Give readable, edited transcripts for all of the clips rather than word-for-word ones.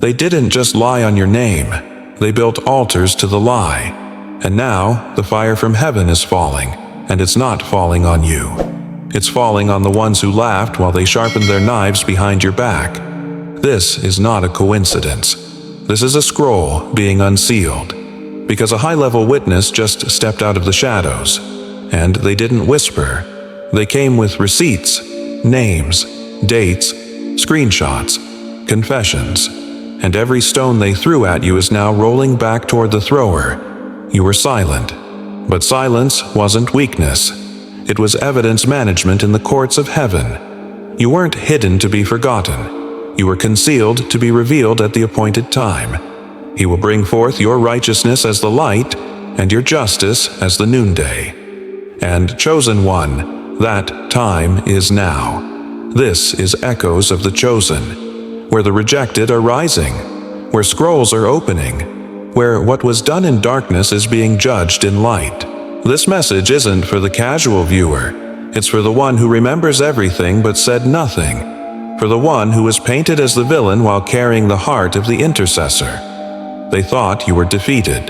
They didn't just lie on your name, they built altars to the lie. And now, the fire from heaven is falling, and it's not falling on you. It's falling on the ones who laughed while they sharpened their knives behind your back. This is not a coincidence. This is a scroll being unsealed, because a high-level witness just stepped out of the shadows, and they didn't whisper. They came with receipts, names, dates, screenshots, confessions, and every stone they threw at you is now rolling back toward the thrower. You were silent, but silence wasn't weakness. It was evidence management in the courts of heaven. You weren't hidden to be forgotten. You were concealed to be revealed at the appointed time. He will bring forth your righteousness as the light, and your justice as the noonday. And chosen one, that time is now. This is echoes of the chosen, where the rejected are rising, where scrolls are opening, where what was done in darkness is being judged in light. This message isn't for the casual viewer. It's for the one who remembers everything but said nothing, for the one who was painted as the villain while carrying the heart of the intercessor. They thought you were defeated,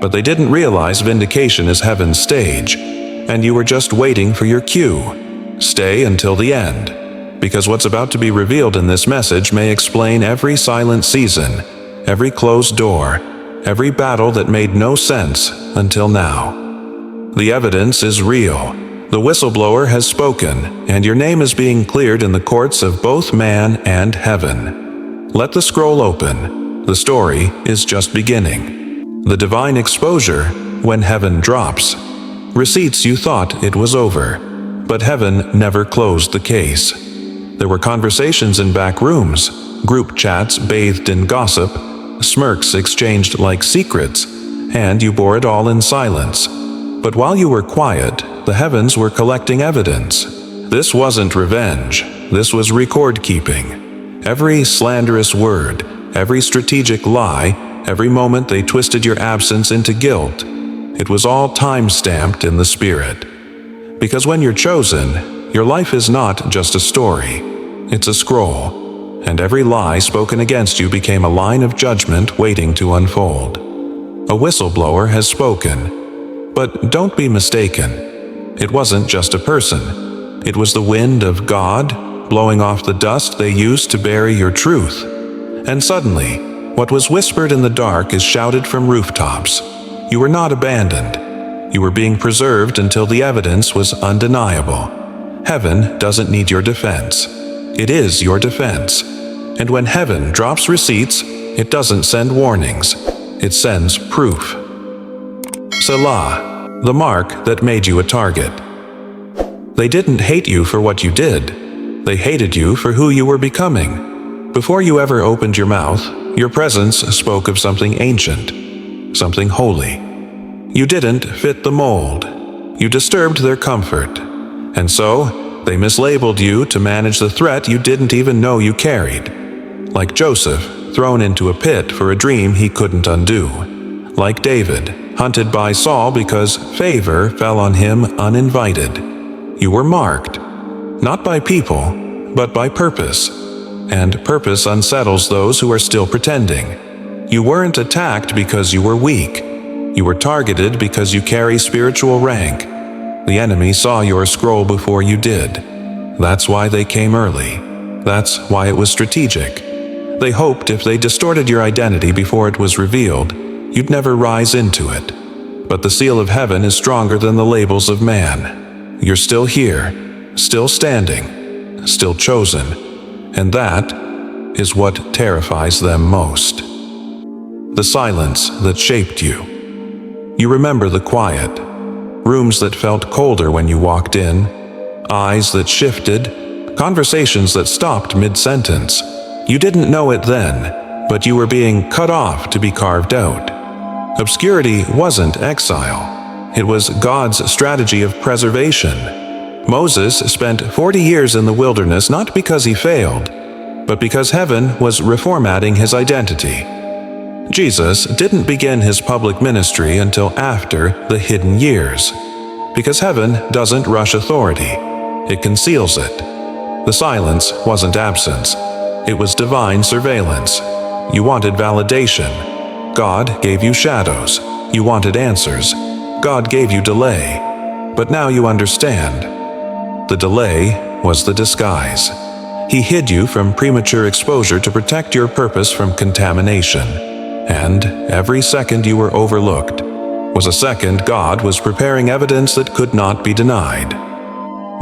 but they didn't realize Vindication is heaven's stage, and you were just waiting for your cue. Stay until the end, because what's about to be revealed in this message may explain every silent season, every closed door, every battle that made no sense until now. The evidence is real. The whistleblower has spoken, and your name is being cleared in the courts of both man and heaven. Let the scroll open. The story is just beginning. The divine exposure when heaven drops. Receipts you thought it was over, but heaven never closed the case. There were conversations in back rooms, group chats bathed in gossip, smirks exchanged like secrets, and you bore it all in silence. But while you were quiet, the heavens were collecting evidence. This wasn't revenge. This was record-keeping. Every slanderous word, every strategic lie, every moment they twisted your absence into guilt, it was all time-stamped in the spirit. Because when you're chosen, your life is not just a story. It's a scroll, and every lie spoken against you became a line of judgment waiting to unfold. A whistleblower has spoken. But don't be mistaken. It wasn't just a person. It was the wind of God blowing off the dust they used to bury your truth. And suddenly, what was whispered in the dark is shouted from rooftops. You were not abandoned. You were being preserved until the evidence was undeniable. Heaven doesn't need your defense. It is your defense. And when heaven drops receipts, it doesn't send warnings. It sends proof. Selah, the mark that made you a target. They didn't hate you for what you did. They hated you for who you were becoming. Before you ever opened your mouth, your presence spoke of something ancient, something holy. You didn't fit the mold. You disturbed their comfort. And so, they mislabeled you to manage the threat you didn't even know you carried. Like Joseph, thrown into a pit for a dream he couldn't undo. Like David, hunted by Saul because favor fell on him uninvited. You were marked, not by people, but by purpose. And purpose unsettles those who are still pretending. You weren't attacked because you were weak. You were targeted because you carry spiritual rank. The enemy saw your scroll before you did. That's why they came early. That's why it was strategic. They hoped if they distorted your identity before it was revealed, you'd never rise into it. But the seal of heaven is stronger than the labels of man. You're still here, still standing, still chosen, and that is what terrifies them most. The silence that shaped you. You remember the quiet, rooms that felt colder when you walked in, eyes that shifted, conversations that stopped mid-sentence. You didn't know it then, but you were being cut off to be carved out. Obscurity wasn't exile. It was God's strategy of preservation. Moses spent 40 years in the wilderness not because he failed, but because heaven was reformatting his identity. Jesus didn't begin his public ministry until after the hidden years, because heaven doesn't rush authority. It conceals it. The silence wasn't absence. It was divine surveillance. You wanted validation. God gave you shadows. You wanted answers. God gave you delay. But now you understand. The delay was the disguise. He hid you from premature exposure to protect your purpose from contamination. And every second you were overlooked was a second God was preparing evidence that could not be denied.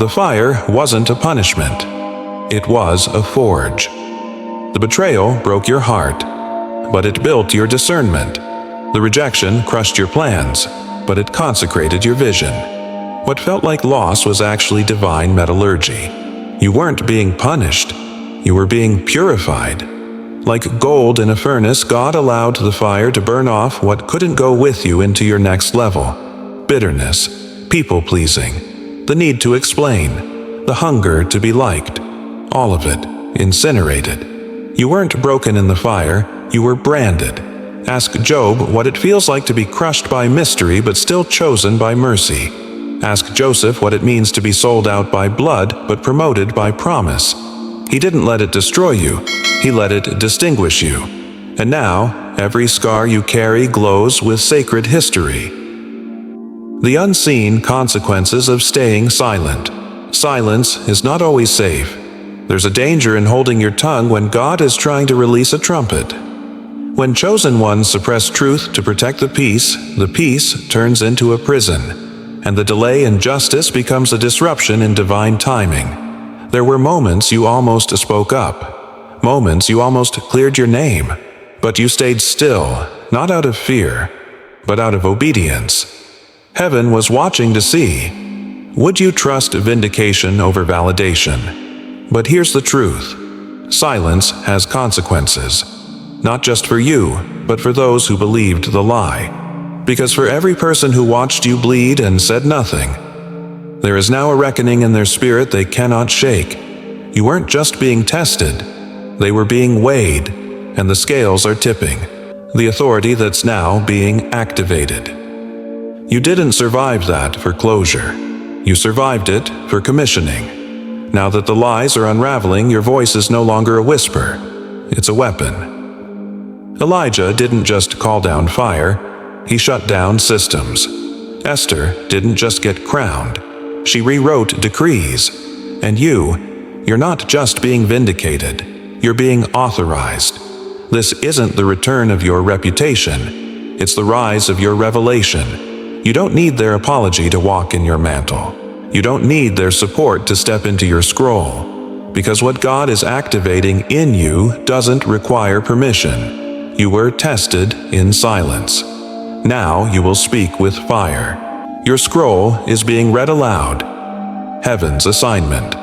The fire wasn't a punishment. It was a forge. The betrayal broke your heart, but it built your discernment. The rejection crushed your plans, but it consecrated your vision. What felt like loss was actually divine metallurgy. You weren't being punished. You were being purified. Like gold in a furnace, God allowed the fire to burn off what couldn't go with you into your next level. Bitterness, people-pleasing, the need to explain, the hunger to be liked. All of it incinerated. You weren't broken in the fire, you were branded. Ask Job what it feels like to be crushed by mystery but still chosen by mercy. Ask Joseph what it means to be sold out by blood but promoted by promise. He didn't let it destroy you, he let it distinguish you. And now, every scar you carry glows with sacred history. The unseen consequences of staying silent. Silence is not always safe. There's a danger in holding your tongue when God is trying to release a trumpet. When chosen ones suppress truth to protect the peace turns into a prison, and the delay in justice becomes a disruption in divine timing. There were moments you almost spoke up, moments you almost cleared your name, but you stayed still, not out of fear, but out of obedience. Heaven was watching to see, would you trust vindication over validation? But here's the truth. Silence has consequences. Not just for you, but for those who believed the lie. Because for every person who watched you bleed and said nothing, there is now a reckoning in their spirit they cannot shake. You weren't just being tested, they were being weighed, and the scales are tipping. The authority that's now being activated. You didn't survive that for closure. You survived it for commissioning. Now that the lies are unraveling, your voice is no longer a whisper. It's a weapon. Elijah didn't just call down fire, he shut down systems. Esther didn't just get crowned, she rewrote decrees. And you're not just being vindicated, you're being authorized. This isn't the return of your reputation, it's the rise of your revelation. You don't need their apology to walk in your mantle. You don't need their support to step into your scroll. Because what God is activating in you doesn't require permission. You were tested in silence. Now you will speak with fire. Your scroll is being read aloud. Heaven's assignment.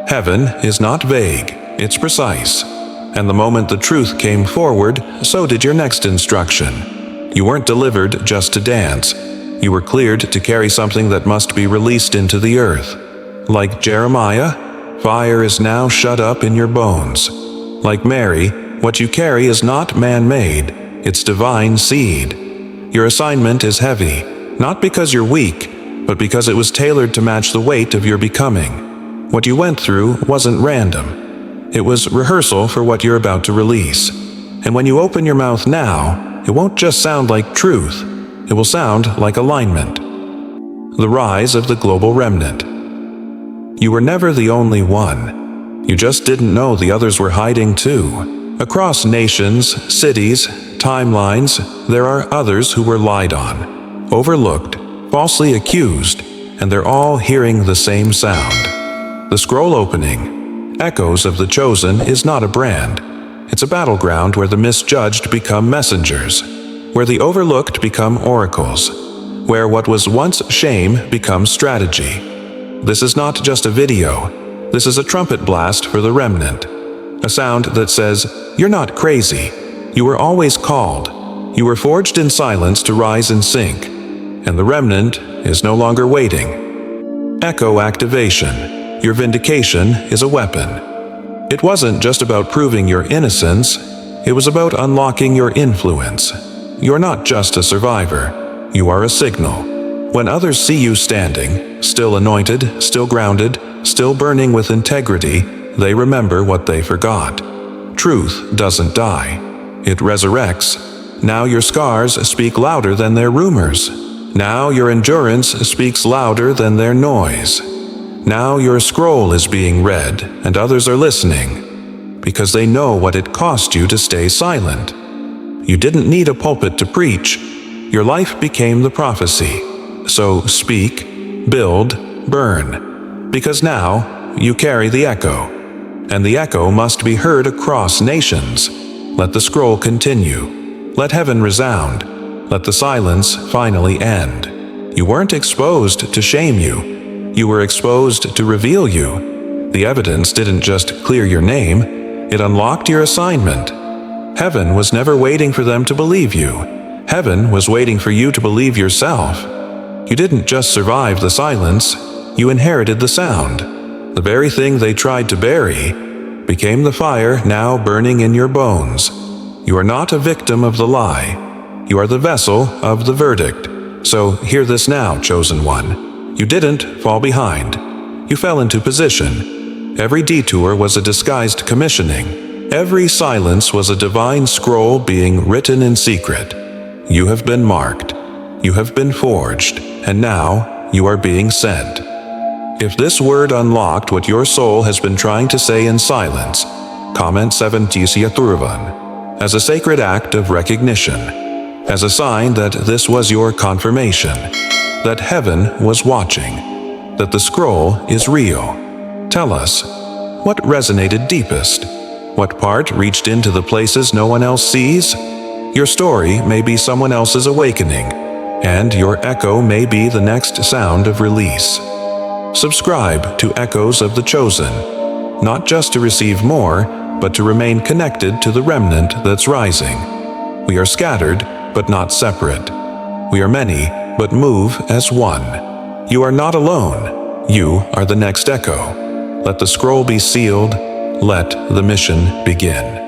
Heaven is not vague, it's precise. And the moment the truth came forward, so did your next instruction. You weren't delivered just to dance. You were cleared to carry something that must be released into the earth. Like Jeremiah, fire is now shut up in your bones. Like Mary, what you carry is not man-made, it's divine seed. Your assignment is heavy, not because you're weak, but because it was tailored to match the weight of your becoming. What you went through wasn't random. It was rehearsal for what you're about to release. And when you open your mouth now, it won't just sound like truth. It will sound like alignment. The rise of the global remnant. You were never the only one. You just didn't know the others were hiding too. Across nations, cities, timelines, there are others who were lied on, overlooked, falsely accused, and they're all hearing the same sound. The scroll opening, Echoes of the Chosen, is not a brand. It's a battleground where the misjudged become messengers, where the overlooked become oracles, where what was once shame becomes strategy. This is not just a video. This is a trumpet blast for the remnant. A sound that says, you're not crazy. You were always called. You were forged in silence to rise and sink. And the remnant is no longer waiting. Echo activation. Your vindication is a weapon. It wasn't just about proving your innocence. It was about unlocking your influence. You're not just a survivor. You are a signal. When others see you standing, still anointed, still grounded, still burning with integrity, they remember what they forgot. Truth doesn't die. it resurrects. Now your scars speak louder than their rumors. Now your endurance speaks louder than their noise. Now your scroll is being read, and others are listening, because they know what it cost you to stay silent. You didn't need a pulpit to preach. Your life became the prophecy. So speak, build, burn, because now you carry the echo. And the echo must be heard across nations. Let the scroll continue. Let heaven resound. Let the silence finally end. You weren't exposed to shame you. You were exposed to reveal you. The evidence didn't just clear your name, it unlocked your assignment. Heaven was never waiting for them to believe you. Heaven was waiting for you to believe yourself. You didn't just survive the silence, you inherited the sound. The very thing they tried to bury became the fire now burning in your bones. You are not a victim of the lie. You are the vessel of the verdict. So hear this now, chosen one. You didn't fall behind. You fell into position. Every detour was a disguised commissioning. Every silence was a divine scroll being written in secret. You have been marked. You have been forged. And now you are being sent. If this word unlocked what your soul has been trying to say in silence, comment 7 as a sacred act of recognition, as a sign that this was your confirmation, that heaven was watching, that the scroll is real. Tell us, what resonated deepest? What part reached into the places no one else sees? Your story may be someone else's awakening, and your echo may be the next sound of release. Subscribe to Echoes of the Chosen, not just to receive more, but to remain connected to the remnant that's rising. We are scattered, but not separate. We are many, but move as one. You are not alone. You are the next echo. Let the scroll be sealed. Let the mission begin.